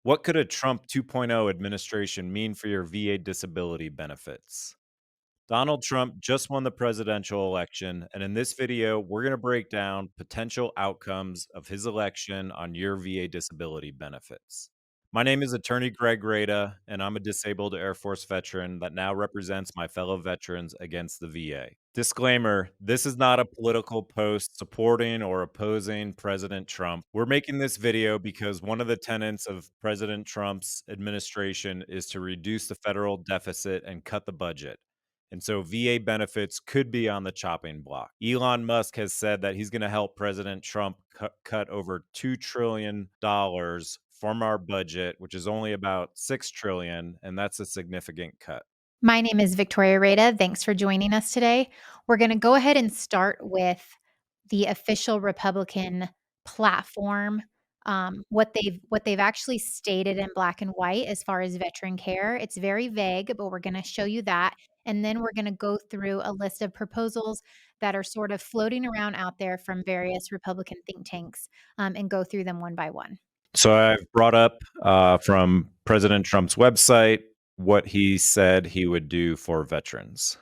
What could a Trump 2.0 administration mean for your VA disability benefits? Donald Trump just won the presidential election, and in this video, we're going to break down potential outcomes of his election on your VA disability benefits. My name is attorney Greg Rada, and I'm a disabled Air Force veteran that now represents my fellow veterans against the VA. Disclaimer: this is not a political post supporting or opposing President Trump. We're making this video because one of the tenets of President Trump's administration is to reduce the federal deficit and cut the budget. And so VA benefits could be on the chopping block. Elon Musk has said that he's going to help President Trump cut over $2 trillion from our budget, which is only about 6 trillion, and that's a significant cut. My name is Victoria Rada. Thanks for joining us today. We're going to go ahead and start with the official Republican platform, what they've actually stated in black and white as far as veteran care. It's very vague, but we're going to show you that, and then we're going to go through a list of proposals that are sort of floating around out there from various Republican think tanks, and go through them one by one. So I've brought up from President Trump's website what he said he would do for veterans.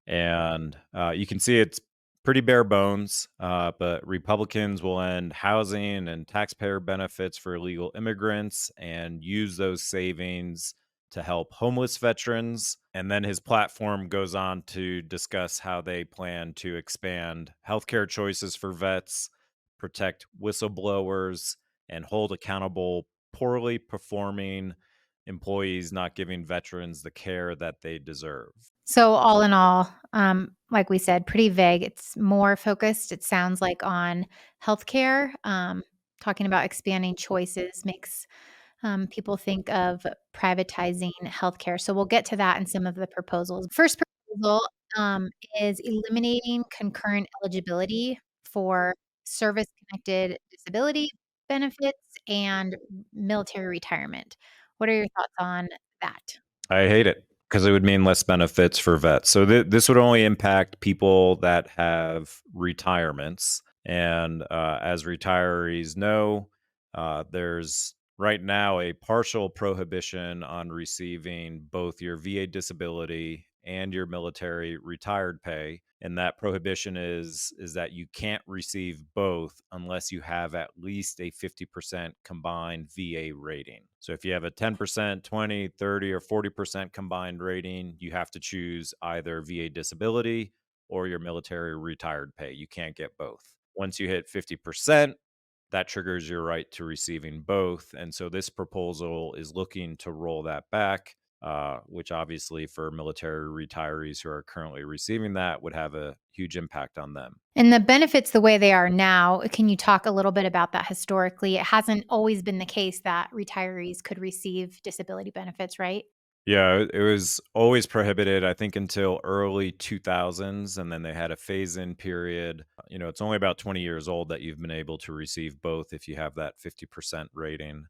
And you can see it's pretty bare bones, but Republicans will end housing and taxpayer benefits for illegal immigrants and use those savings to help homeless veterans. And then his platform goes on to discuss how they plan to expand healthcare choices for vets, protect whistleblowers, and hold accountable poorly performing employees not giving veterans the care that they deserve. So all in all, like we said, pretty vague. It's more focused, it sounds like, on healthcare. Talking about expanding choices makes people think of privatizing healthcare. So we'll get to that in some of the proposals. First proposal is eliminating concurrent eligibility for service-connected disability benefits and military retirement. What are your thoughts on that? I hate it because it would mean less benefits for vets. So this would only impact people that have retirements. And as retirees know, there's right now a partial prohibition on receiving both your VA disability and your military retired pay. And that prohibition is that you can't receive both unless you have at least a 50% combined VA rating. So if you have a 10%, 20, 30, or 40% combined rating, you have to choose either VA disability or your military retired pay. You can't get both. Once you hit 50%, that triggers your right to receiving both. And so this proposal is looking to roll that back, which obviously for military retirees who are currently receiving that would have a huge impact on them. And the benefits the way they are now, can you talk a little bit about that historically? It hasn't always been the case that retirees could receive disability benefits, right? Yeah, it was always prohibited, I think, until early 2000s, and then they had a phase-in period. It's only about 20 years old that you've been able to receive both if you have that 50% rating.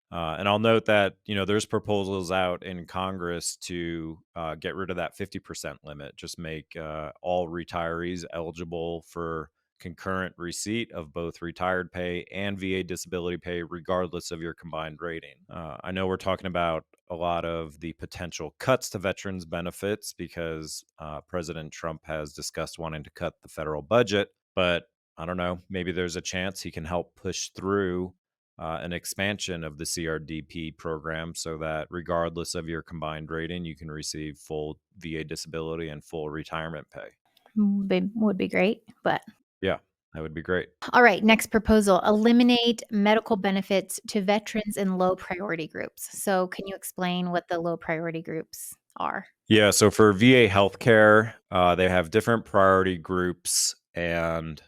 And I'll note that, there's proposals out in Congress to get rid of that 50% limit, just make all retirees eligible for concurrent receipt of both retired pay and VA disability pay, regardless of your combined rating. I know we're talking about a lot of the potential cuts to veterans' benefits because President Trump has discussed wanting to cut the federal budget, but I don't know, maybe there's a chance he can help push through an expansion of the CRDP program so that regardless of your combined rating, you can receive full VA disability and full retirement pay. Would be great, but Yeah, that would be great. all right, next proposal, eliminate medical benefits to veterans in low priority groups. So can you explain what the low priority groups are? Yeah, so for VA healthcare, they have different priority groups, and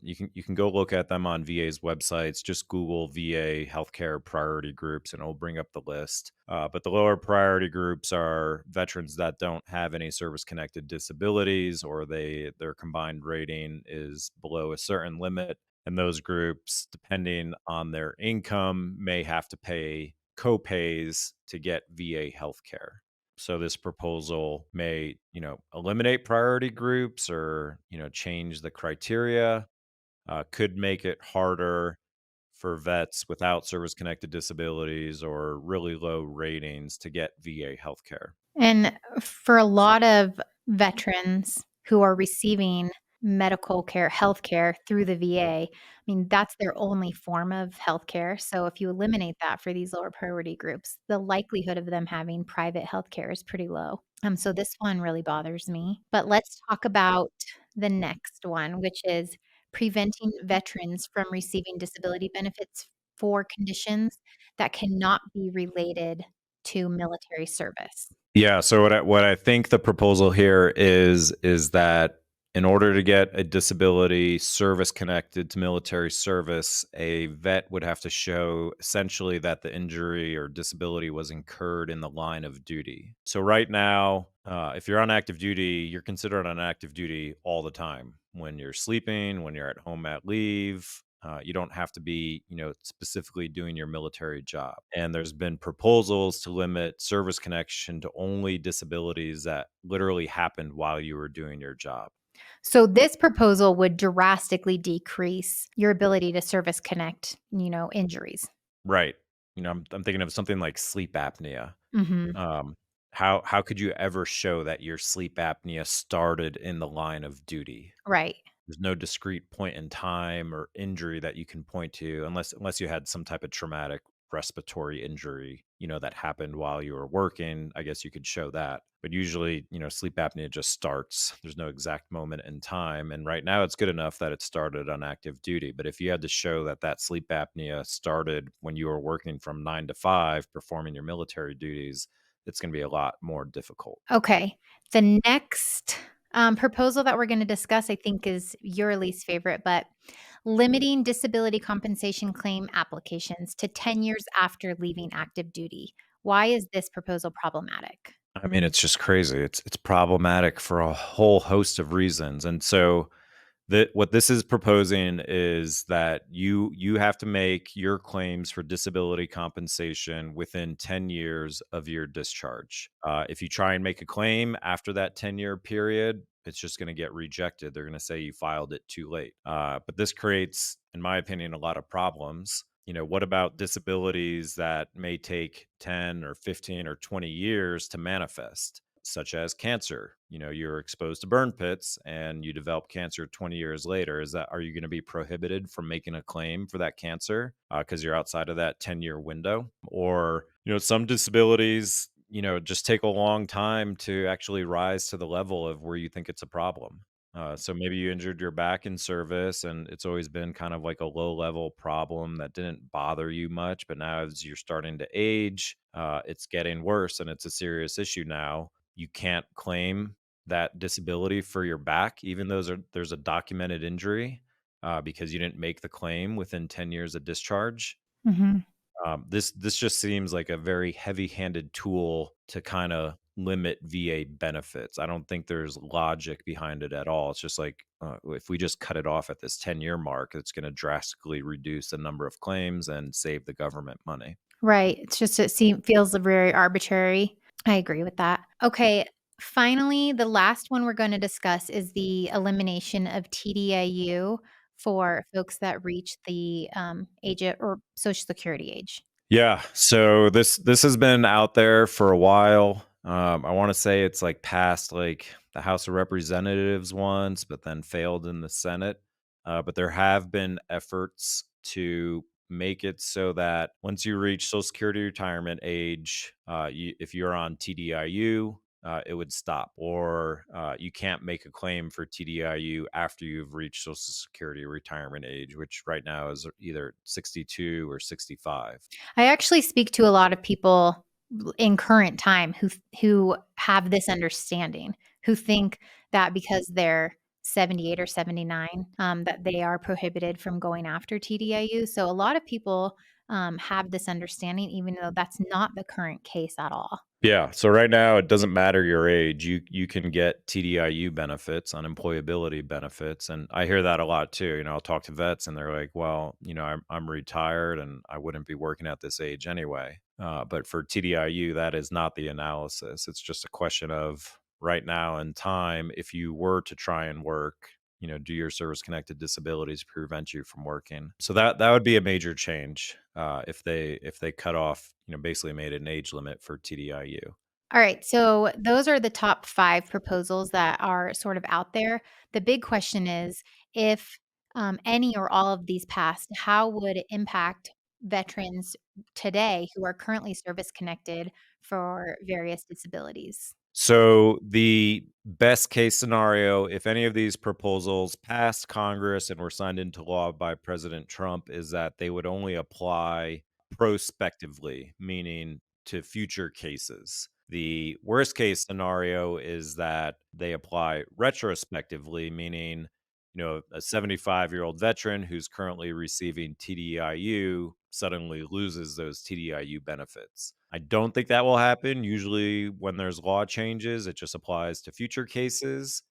you can go look at them on VA's websites. Just Google VA healthcare priority groups, and it'll bring up the list. But the lower priority groups are veterans that don't have any service-connected disabilities, or their combined rating is below a certain limit. And those groups, depending on their income, may have to pay co-pays to get VA healthcare. So this proposal may, eliminate priority groups or, change the criteria, could make it harder for vets without service connected disabilities or really low ratings to get VA healthcare. And for a lot of veterans who are receiving medical care, healthcare through the VA, I mean, that's their only form of healthcare. So if you eliminate that for these lower priority groups, the likelihood of them having private healthcare is pretty low. So this one really bothers me. But let's talk about the next one, which is preventing veterans from receiving disability benefits for conditions that cannot be related to military service. Yeah, so what I think the proposal here is that in order to get a disability service connected to military service, a vet would have to show essentially that the injury or disability was incurred in the line of duty. So right now, if you're on active duty, you're considered on active duty all the time. When you're sleeping, when you're at home at leave, you don't have to be, specifically doing your military job. And there's been proposals to limit service connection to only disabilities that literally happened while you were doing your job. So this proposal would drastically decrease your ability to service connect, injuries. Right. I'm thinking of something like sleep apnea. Mhm. Um, how could you ever show that your sleep apnea started in the line of duty? Right. There's no discrete point in time or injury that you can point to unless you had some type of traumatic respiratory injury, that happened while you were working. I guess you could show that. But usually, sleep apnea just starts. There's no exact moment in time. And right now it's good enough that it started on active duty. But if you had to show that that sleep apnea started when you were working from 9 to 5 performing your military duties, it's going to be a lot more difficult. Okay. The next proposal that we're going to discuss, I think, is your least favorite, but limiting disability compensation claim applications to 10 years after leaving active duty. Why is this proposal problematic? I mean, it's just crazy. It's problematic for a whole host of reasons. And so that what this is proposing is that you have to make your claims for disability compensation within 10 years of your discharge. If you try and make a claim after that 10-year period, it's just going to get rejected. They're going to say you filed it too late. But this creates, in my opinion, a lot of problems. What about disabilities that may take 10 or 15 or 20 years to manifest? Such as cancer. You're exposed to burn pits and you develop cancer 20 years later. Are you going to be prohibited from making a claim for that cancer because you're outside of that 10-year window? Or, some disabilities, just take a long time to actually rise to the level of where you think it's a problem. So maybe you injured your back in service and it's always been kind of like a low level problem that didn't bother you much. But now as you're starting to age, it's getting worse and it's a serious issue now. You can't claim that disability for your back, even though there's a documented injury, because you didn't make the claim within 10 years of discharge. Mhm. This just seems like a very heavy-handed tool to kind of limit VA benefits. I don't think there's logic behind it at all. It's just like if we just cut it off at this 10-year mark, it's going to drastically reduce the number of claims and save the government money. Right. It's just feels very arbitrary. I agree with that. Okay. Finally, the last one we're going to discuss is the elimination of TDIU for folks that reach the age or Social Security age. Yeah, so this has been out there for a while. I want to say it's like passed like the House of Representatives once, but then failed in the Senate. But there have been efforts to make it so that once you reach Social Security retirement age, if you're on TDIU, it would stop, or you can't make a claim for TDIU after you've reached Social Security retirement age, which right now is either 62 or 65. I actually speak to a lot of people in current time who have this understanding, who think that because they're 78 or 79, that they are prohibited from going after TDIU. So a lot of people have this understanding, even though that's not the current case at all. Yeah. So right now, it doesn't matter your age. You can get TDIU benefits, unemployability benefits, and I hear that a lot too. I'll talk to vets, and they're like, "Well, I'm retired, and I wouldn't be working at this age anyway." But for TDIU, that is not the analysis. It's just a question of right now in time. If you were to try and work, do your service-connected disabilities prevent you from working? So that would be a major change, if they cut off, basically made an age limit for TDIU. All right, so those are the top 5 proposals that are sort of out there. The big question is if, any or all of these passed, how would it impact veterans today who are currently service connected for various disabilities? So the best case scenario, if any of these proposals passed Congress and were signed into law by President Trump, is that they would only apply prospectively, meaning to future cases. The worst case scenario is that they apply retrospectively, meaning, a 75-year-old veteran who's currently receiving TDIU suddenly loses those TDIU benefits. I don't think that will happen. Usually, when there's law changes, it just applies to future cases.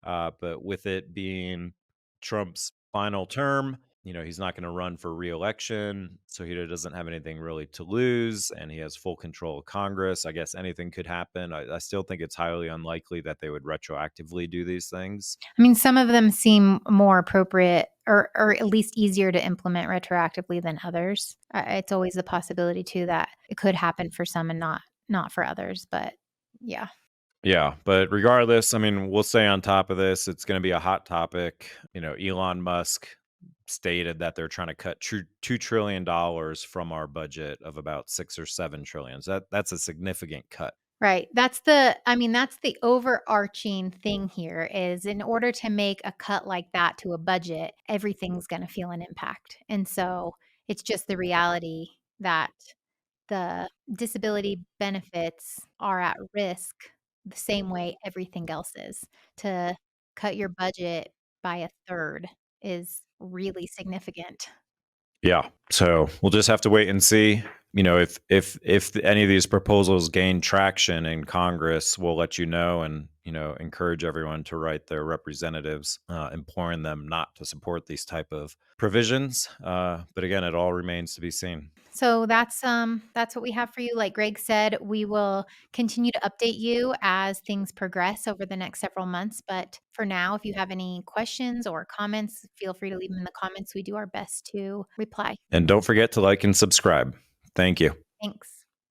But with it being Trump's final term, he's not going to run for reelection. So he doesn't have anything really to lose and he has full control of Congress. I guess anything could happen. I still think it's highly unlikely that they would retroactively do these things. I mean, some of them seem more appropriate or at least easier to implement retroactively than others. It's always a possibility too that it could happen for some and not for others, but yeah. Yeah, but regardless, I mean, we'll stay on top of this. It's going to be a hot topic. Elon Musk stated that they're trying to cut $2 trillion from our budget of about 6 or 7 trillion. So that's a significant cut. Right. That's the overarching thing here is in order to make a cut like that to a budget, everything's going to feel an impact. And so it's just the reality that the disability benefits are at risk the same way everything else is. To cut your budget by a third is really significant. Yeah. So we'll just have to wait and see. If any of these proposals gain traction in Congress, we'll let you know and encourage everyone to write their representatives, imploring them not to support these type of provisions. But again, it all remains to be seen. So that's what we have for you. Like Greg said, we will continue to update you as things progress over the next several months. But for now, if you have any questions or comments, feel free to leave them in the comments. We do our best to reply. And don't forget to like and subscribe. Thank you. Thanks.